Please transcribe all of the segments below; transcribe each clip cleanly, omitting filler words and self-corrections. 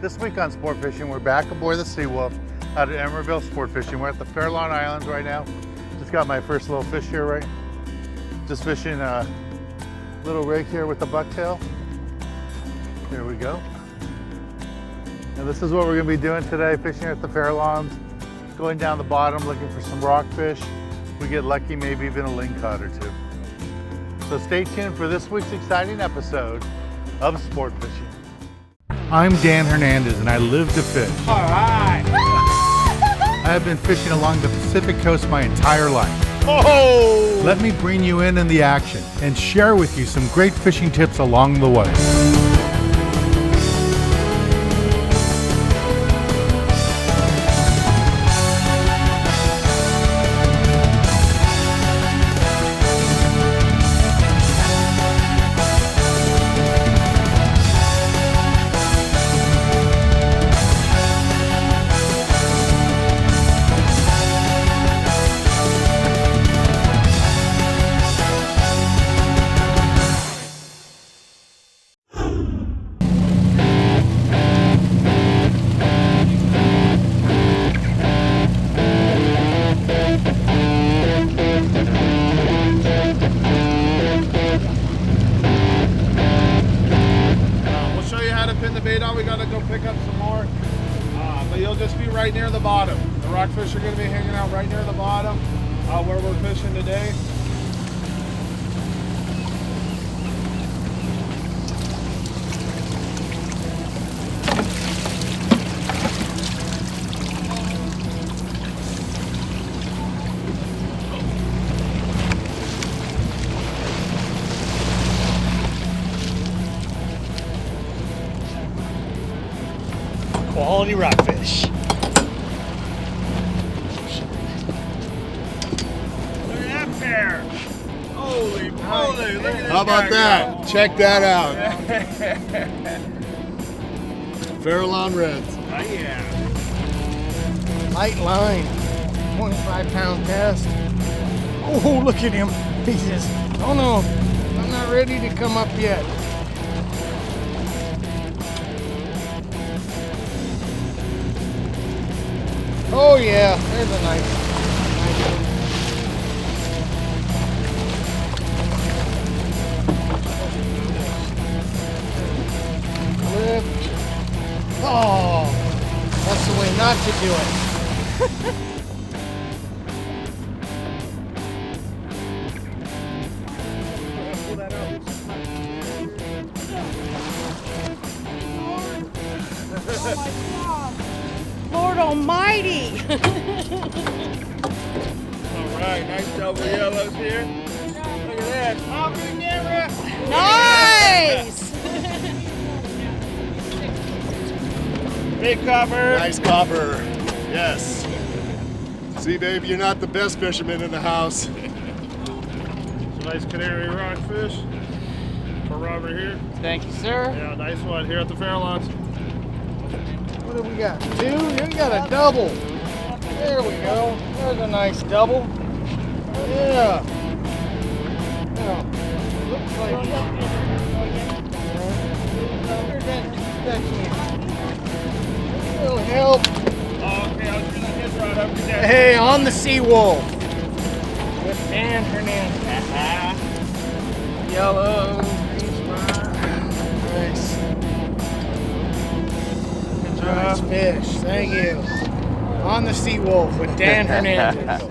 This week on Sport Fishing, we're back aboard the Seawolf out at Emeraldville Sport Fishing. We're at the Fairlawn Islands right now. Just got my first little fish here, right? Just fishing a little rig here with the bucktail. Here we go. And this is what we're gonna be doing today, fishing at the Fairlawns, going down the bottom, looking for some rockfish. We get lucky, maybe even a lingcod or two. So stay tuned for this week's exciting episode of Sport Fishing. I'm Dan Hernandez and I live to fish. All right. I have been fishing along the Pacific coast my entire life. Oh! Let me bring you in the action and share with you some great fishing tips along the way. We gotta go pick up some more, but you'll just be right near the bottom. The rockfish are gonna be hanging out right near the bottom where we're fishing today. Quality rockfish. Look at that pair! Holy moly! Look at this. How about that? Check that out. Fairlawn Reds. Oh yeah. Light line. 25-pound cast. Oh, look at him. He says, oh no, I'm not ready to come up yet. Oh yeah, there's a nice lift. Oh, that's the way not to do it. Oh my God. Lord Almighty! All right, nice double yellows here. Look at that. Off the camera. Nice! Big copper. Nice copper. Yes. See, babe, you're not the best fisherman in the house. Some nice canary rockfish for Robert here. Thank you, sir. Yeah, nice one here at the Fairlawns. What do we got? Two? We got a double. There we go. There's a nice double. Yeah. Now, looks like it'll help. Oh, okay, I'll turn his rod up to there. Hey, on the Seawolf with Dan Hernandez. Yellow. Nice. Nice fish. Thank you. On the Seawolf with Dan Hernandez.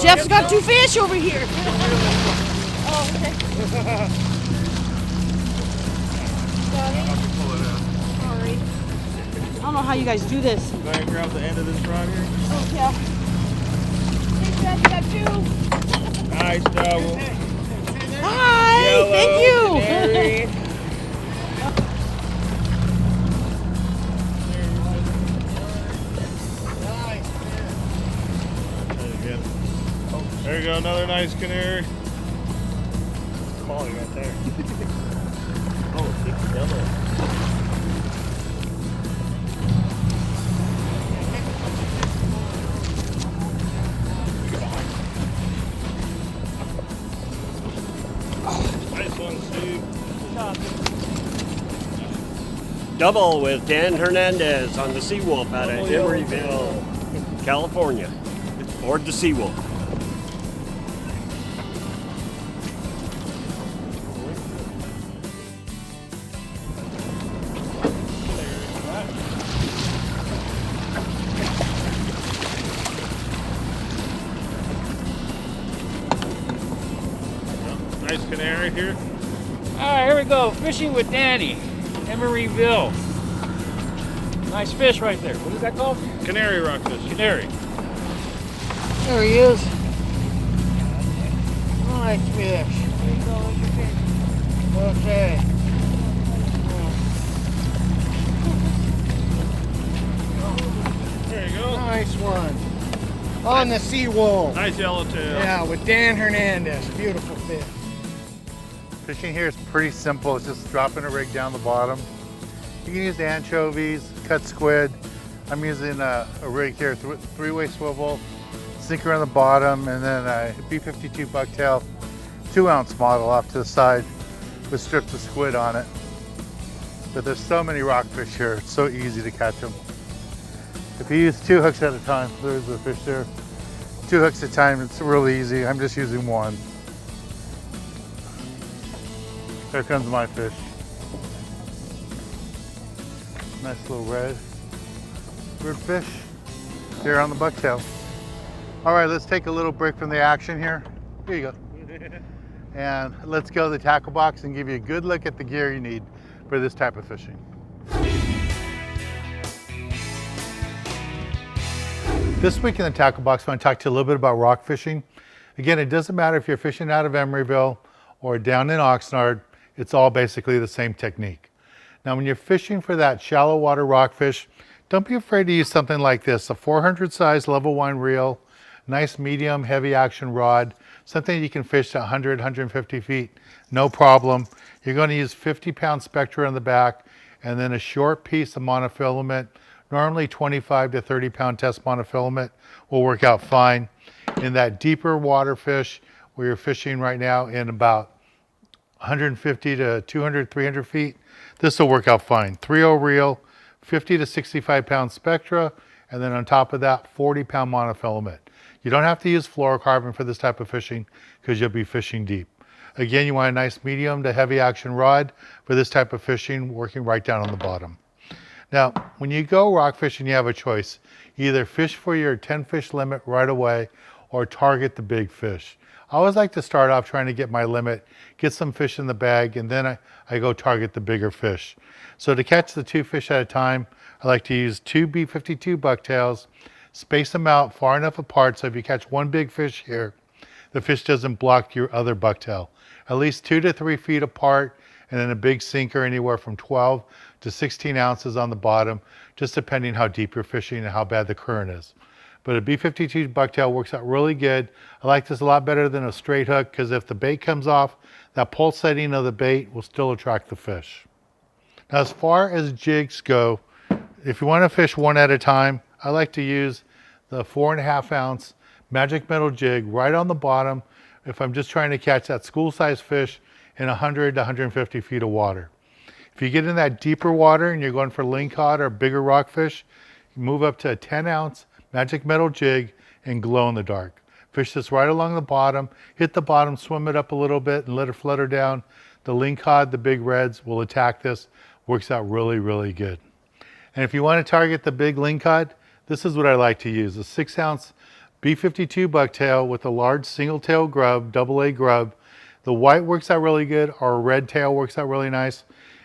Jeff's got two fish over here. Oh, okay. Sorry. I don't know how you guys do this. Go ahead and grab the end of this rod here. Oh, yeah. nice double. Hi, Yellow thank you. canary. There you go, another nice canary. Quality right there. Oh, big double. Nice one, Steve. Double with Dan Hernandez on the Seawolf out of Emeryville, California. Aboard the Seawolf. Nice canary here. All right, here we go. Fishing with Danny, Emeryville. Nice fish right there. What is that called? Canary rockfish. Canary. There he is. Nice fish. Okay. There you go. Nice one. On the Seawolf. Nice yellowtail. Yeah, with Dan Hernandez. Beautiful fish. Fishing here is pretty simple. It's just dropping a rig down the bottom. You can use anchovies, cut squid. I'm using a rig here, three-way swivel, sinker on the bottom, and then a B52 bucktail, 2-ounce model off to the side with strips of squid on it. But there's so many rockfish here, it's so easy to catch them. If you use 2 hooks at a time, there's the fish there. 2 hooks at a time, it's really easy. I'm just using 1. There comes my fish. Nice little red fish here on the bucktail. All right, let's take a little break from the action here. Here you go. And let's go to the tackle box and give you a good look at the gear you need for this type of fishing. This week in the tackle box, I want to talk to you a little bit about rock fishing. Again, it doesn't matter if you're fishing out of Emeryville or down in Oxnard, it's all basically the same technique. Now, when you're fishing for that shallow water rockfish, don't be afraid to use something like this, a 400 size level 1 reel, nice medium heavy action rod, something you can fish to 100, 150 feet, no problem. You're going to use 50-pound spectra in the back and then a short piece of monofilament, normally 25 to 30-pound test monofilament will work out fine. In that deeper water fish where you're fishing right now in about 150 to 200, 300 feet, this will work out fine. 3/0 reel, 50 to 65 pound spectra, and then on top of that, 40-pound monofilament. You don't have to use fluorocarbon for this type of fishing because you'll be fishing deep. Again, you want a nice medium to heavy action rod for this type of fishing, working right down on the bottom. Now, when you go rock fishing, you have a choice. You either fish for your 10 fish limit right away or target the big fish. I always like to start off trying to get my limit, get some fish in the bag, and then I go target the bigger fish. So to catch the 2 fish at a time, I like to use 2 B52 bucktails, space them out far enough apart so if you catch one big fish here, the fish doesn't block your other bucktail. At least 2 to 3 feet apart, and then a big sinker anywhere from 12 to 16 ounces on the bottom, just depending how deep you're fishing and how bad the current is. But a B52 bucktail works out really good. I like this a lot better than a straight hook because if the bait comes off, that pulsating of the bait will still attract the fish. Now, as far as jigs go, if you want to fish one at a time, I like to use the 4.5 ounce magic metal jig right on the bottom if I'm just trying to catch that school-sized fish in 100 to 150 feet of water. If you get in that deeper water and you're going for lingcod or bigger rockfish, you move up to a 10 ounce magic metal jig and glow in the dark. Fish this right along the bottom, hit the bottom, swim it up a little bit and let it flutter down. The lingcod, the big reds, will attack this. Works out really, really good. And if you want to target the big lingcod, this is what I like to use. A 6 ounce B52 bucktail with a large single tail grub, AA grub. The white works out really good, or a red tail works out really nice.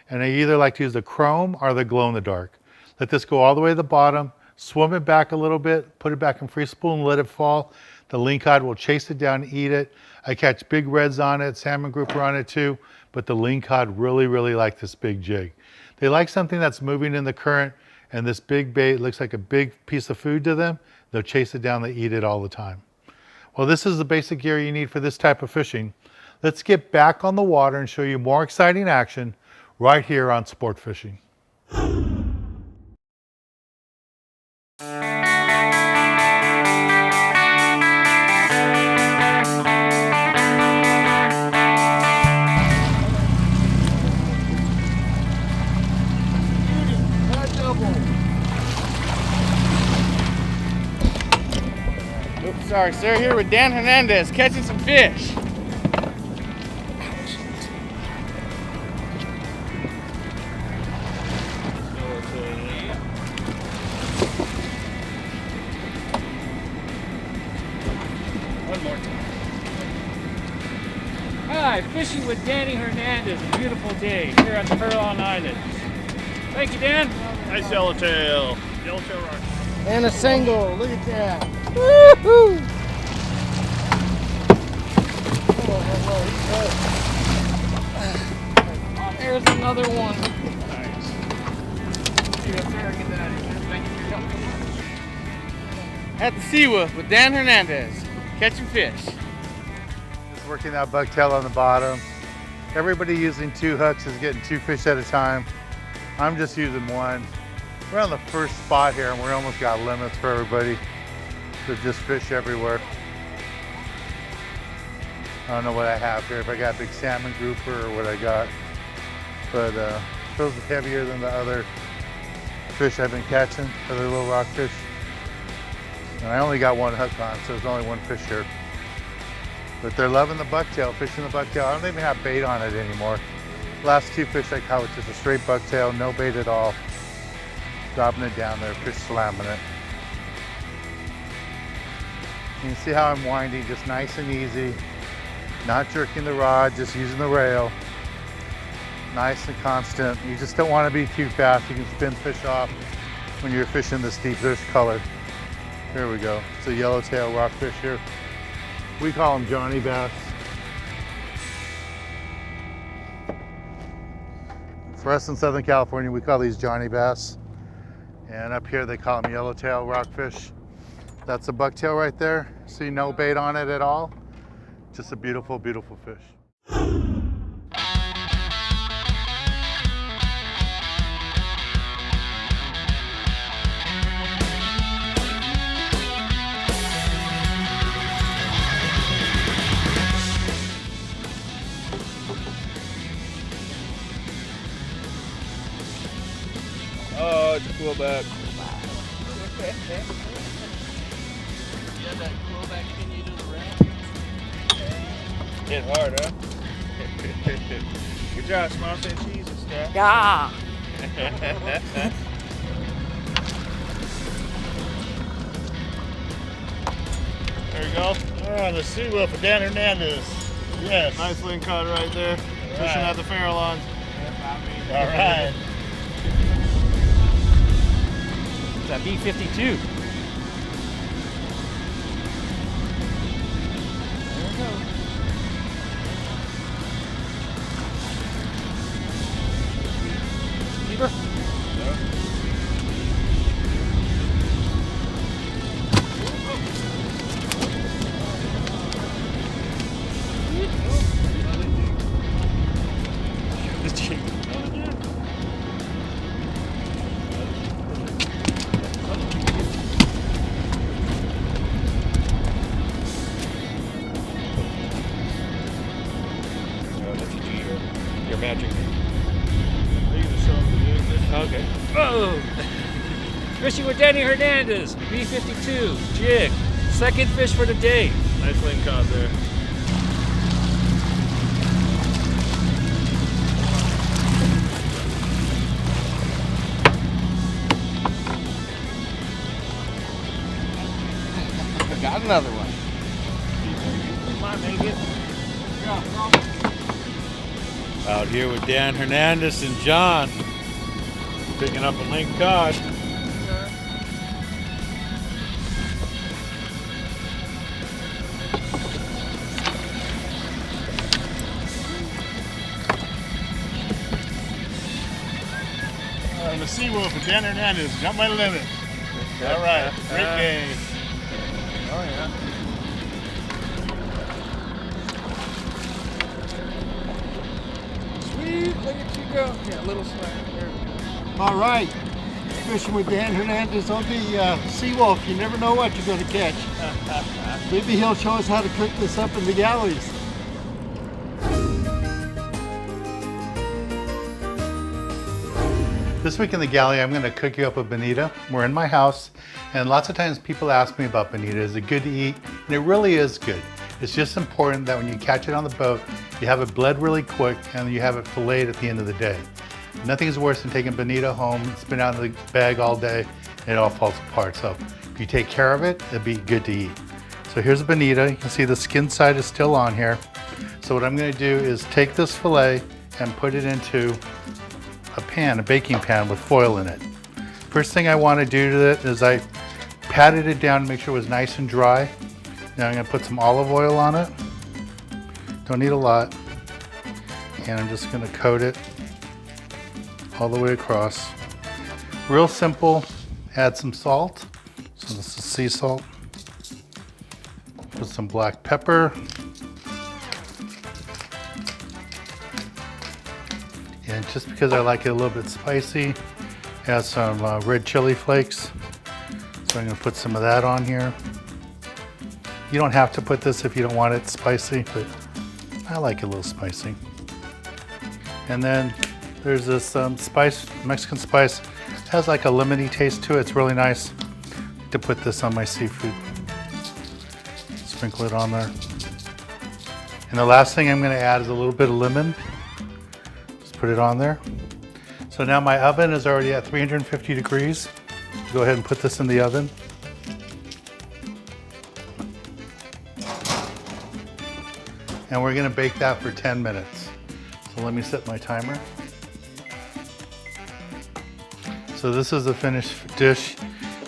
And I either like to use the chrome or the glow in the dark. Let this go all the way to the bottom, swim it back a little bit, put it back in free spool and let it fall. The lingcod will chase it down and eat it. I catch big reds on it, salmon grouper on it too, but the lingcod really, really like this big jig. They like something that's moving in the current, and this big bait looks like a big piece of food to them. They'll chase it down, they eat it all the time. Well, this is the basic gear you need for this type of fishing. Let's get back on the water and show you more exciting action right here on Sport Fishing. Oops, sorry, sir. Here with Dan Hernandez, catching some fish. One more time. Hi, fishing with Danny Hernandez. A beautiful day here at the Furlong Islands. Thank you, Dan. Nice yellowtail. Yellowtail rock. And a single. Look at that. Woo-hoo! There's another one. Nice. At the Sea Wolf with Dan Hernandez, catching fish. Just working that bucktail on the bottom. Everybody using 2 hooks is getting 2 fish at a time. I'm just using 1. We're on the first spot here and we almost got limits for everybody. There's just fish everywhere. I don't know what I have here, if I got big salmon grouper or what I got. But feels heavier than the other fish I've been catching, other little rockfish. And I only got 1 hook on, so there's only 1 fish here. But they're loving the bucktail, fishing the bucktail. I don't even have bait on it anymore. Last 2 fish I caught with just a straight bucktail, no bait at all. Dropping it down there, fish slamming it. You can see how I'm winding, just nice and easy. Not jerking the rod, just using the rail. Nice and constant. You just don't want to be too fast. You can spin fish off when you're fishing this deep. There's color. There we go. It's a yellowtail rockfish here. We call them Johnny bass. For us in Southern California, we call these Johnny bass. And up here they call them yellowtail rockfish. That's a bucktail right there. See, no bait on it at all. Just a beautiful, beautiful fish. Oh, just pull back. Hit hard, huh? Good job, small and cheese and stuff. Yeah. There you go. Oh, the Sea Wolf with Dan Hernandez. Yes. Nice lingcod right there. Fishing at the Farallons. All right. It's a B-52. There we go. Keeper? Your magic. Okay. Oh! Fishing with Danny Hernandez, B-52, jig. Second fish for the day. Nice lingcod there. Got another one. Come on, make it. Out here with Dan Hernandez and John, picking up a lingcod. the Seawolf with Dan Hernandez. Got my limit. All right, great day. Oh yeah. Sweet, look at you go. Yeah, little slam here. All right, fishing with Dan Hernandez on the Seawolf. You never know what you're going to catch. Maybe he'll show us how to cook this up in the galleys. This week in the galley, I'm gonna cook you up a bonita. We're in my house, and lots of times people ask me about bonita. Is it good to eat? And it really is good. It's just important that when you catch it on the boat, you have it bled really quick and you have it filleted at the end of the day. Nothing is worse than taking bonita home, it's been out of the bag all day, and it all falls apart. So if you take care of it, it'll be good to eat. So here's a bonita. You can see the skin side is still on here. So what I'm gonna do is take this fillet and put it into a pan, a baking pan with foil in it. First thing I want to do to it is I patted it down to make sure it was nice and dry. Now I'm going to put some olive oil on it. Don't need a lot. And I'm just going to coat it all the way across. Real simple. Add some salt. So this is sea salt. Put some black pepper. And just because I like it a little bit spicy, add some red chili flakes. So I'm gonna put some of that on here. You don't have to put this if you don't want it spicy, but I like it a little spicy. And then there's this spice, Mexican spice. It has like a lemony taste to it. It's really nice to put this on my seafood. Sprinkle it on there. And the last thing I'm gonna add is a little bit of lemon. Put it on there. So now my oven is already at 350 degrees. Go ahead and put this in the oven. And we're gonna bake that for 10 minutes. So let me set my timer. So this is the finished dish.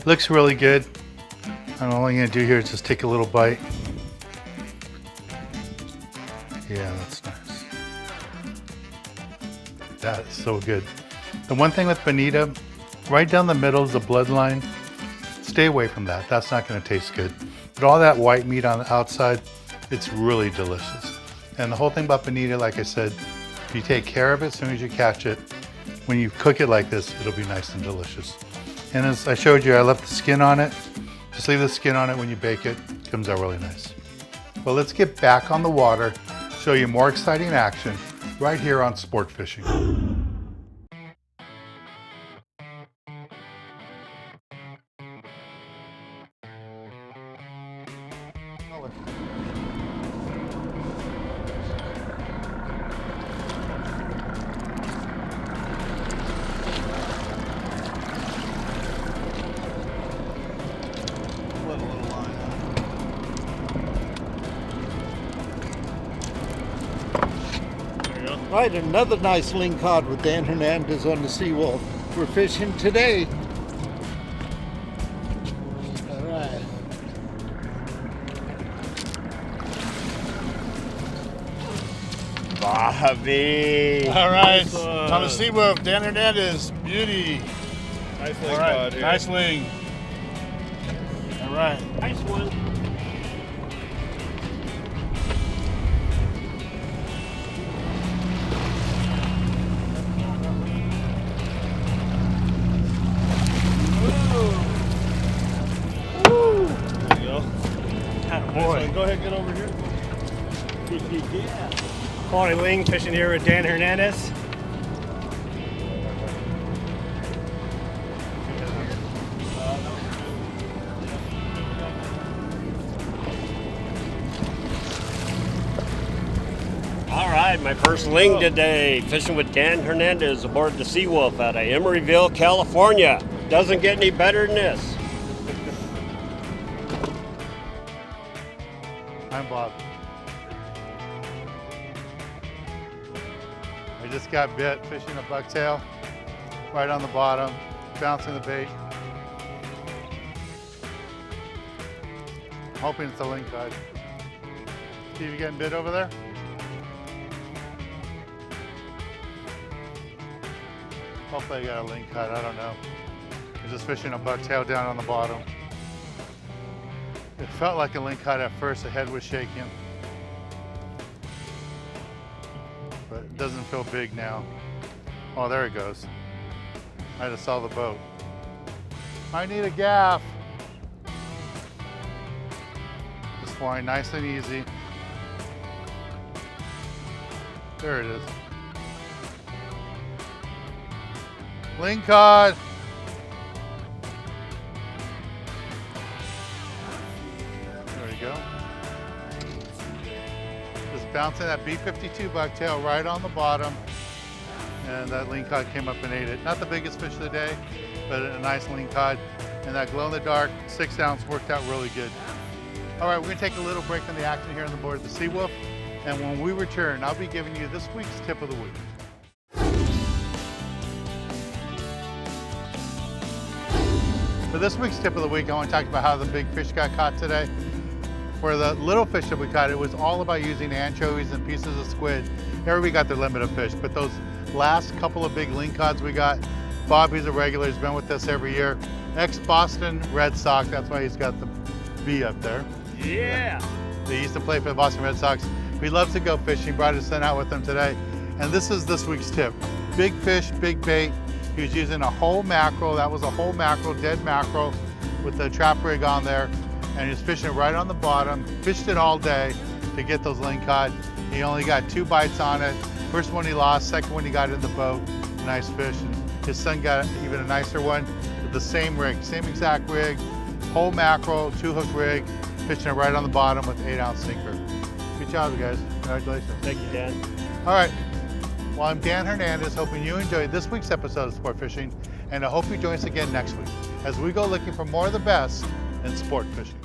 Looks really good. And all I'm gonna do here is just take a little bite. Yeah, that's nice. That is so good. The one thing with bonita, right down the middle is the bloodline. Stay away from that. That's not going to taste good. But all that white meat on the outside, it's really delicious. And the whole thing about bonita, like I said, if you take care of it as soon as you catch it, when you cook it like this, it'll be nice and delicious. And as I showed you, I left the skin on it. Just leave the skin on it when you bake it. It comes out really nice. Well, let's get back on the water, show you more exciting action right here on Sport Fishing. Right, another nice Lingcod with Dan Hernandez on the Seawolf. We're fishing today. All right. Bobby. All right, on the Seawolf, Dan Hernandez, beauty. Nice All Lingcod right, here. nice ling. All right. Nice one. There you go. Boy. Go ahead, get over here. Yeah. Quality Ling fishing here with Dan Hernandez. All right, my first ling today, fishing with Dan Hernandez aboard the Seawolf out of Emeryville, California. Doesn't get any better than this. I'm Bob. I just got bit fishing a bucktail right on the bottom, bouncing the bait. I'm hoping it's a Lingcod. Steve, you getting bit over there? Hopefully I got a lingcod, I don't know. I'm just fishing a bucktail down on the bottom. It felt like a lingcod at first, the head was shaking. But it doesn't feel big now. Oh, there it goes. I just saw the boat. I need a gaff. Just flying nice and easy. There it is. Lingcod. There you go. Just bouncing that B52 bucktail right on the bottom. And that lingcod came up and ate it. Not the biggest fish of the day, but a nice lingcod. And that glow-in-the-dark 6 ounce worked out really good. All right, we're gonna take a little break on the action here on the board of the Seawolf. And when we return, I'll be giving you this week's tip of the week. For this week's tip of the week, I want to talk about how the big fish got caught today. For the little fish that we caught, it was all about using anchovies and pieces of squid. Everybody got their limit of fish, but those last couple of big lingcods we got, Bobby's a regular, he's been with us every year. Ex-Boston Red Sox, that's why he's got the B up there. Yeah. He used to play for the Boston Red Sox. He loves to go fishing, brought his son out with him today. And this is this week's tip. Big fish, big bait. He was using a whole mackerel. That was a whole mackerel, dead mackerel with the trap rig on there. And he was fishing it right on the bottom. Fished it all day to get those lingcod. He only got 2 bites on it. First one he lost, second one he got in the boat. Nice fish. And his son got even a nicer one with the same rig, same exact rig. Whole mackerel, 2-hook rig, fishing it right on the bottom with 8-ounce sinker. Good job, guys. Congratulations. Thank you, Dan. All right. Well, I'm Dan Hernandez, hoping you enjoyed this week's episode of Sport Fishing, and I hope you join us again next week as we go looking for more of the best in sport fishing.